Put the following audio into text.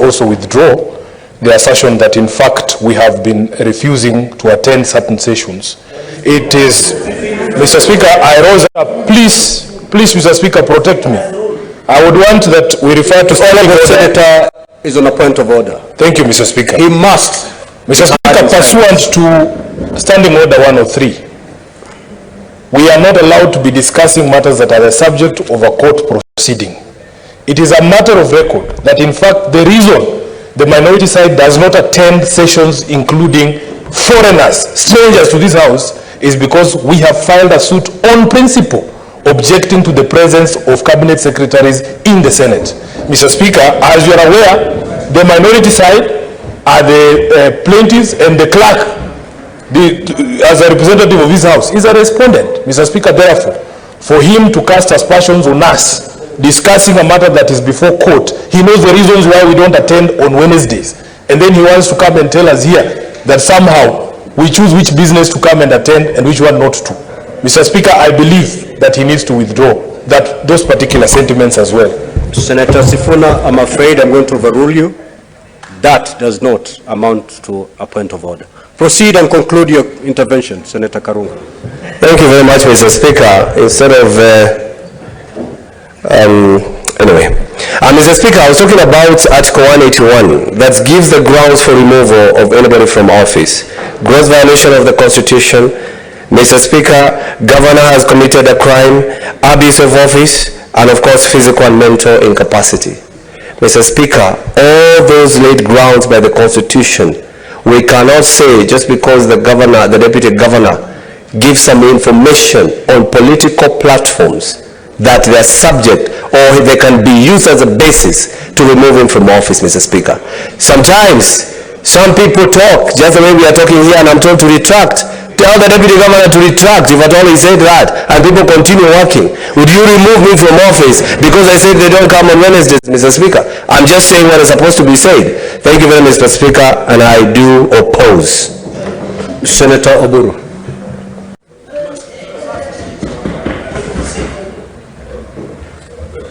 also withdraw the assertion that in fact we have been refusing to attend certain sessions. It is, Mr. Speaker, I rose up. Please, Mr. Speaker, protect me. I would want that we refer to the senator is on a point of order. Thank you, Mr. Speaker. He must. Mr. Speaker, pursuant to Standing Order 103, we are not allowed to be discussing matters that are the subject of a court proceeding. It is a matter of record that in fact the reason the minority side does not attend sessions including foreigners, strangers to this house, is because we have filed a suit on principle objecting to the presence of cabinet secretaries in the Senate. Mr. Speaker, as you are aware, the minority side are the plaintiffs, and the clerk, as a representative of this house, is a respondent. Mr. Speaker, therefore, for him to cast aspersions on us discussing a matter that is before court, he knows the reasons why we don't attend on Wednesdays, and then he wants to come and tell us here that somehow we choose which business to come and attend and which one not to. Mr. Speaker, I believe that he needs to withdraw those particular sentiments as well. Senator Sifuna, I'm afraid I'm going to overrule you. That does not amount to a point of order. Proceed and conclude your intervention, Senator Karunga. Thank you very much, Mr. Speaker. Instead of Mr. Speaker, I was talking about Article 181 that gives the grounds for removal of anybody from office. Gross violation of the Constitution. Mr. Speaker, governor has committed a crime, abuse of office, and of course physical and mental incapacity. Mr. Speaker, all those laid grounds by the Constitution, we cannot say just because the governor, the deputy governor, gives some information on political platforms that they are subject or they can be used as a basis to remove him from office, Mr. Speaker. Sometimes some people talk just the way we are talking here, and I'm told to retract. Tell the deputy governor to retract if at all he said that, and people continue working. Would you remove me from office because I said they don't come on Wednesdays, Mr. Speaker? I'm just saying what is supposed to be said. Thank you very much, Mr. Speaker, and I do oppose. Senator Oduol.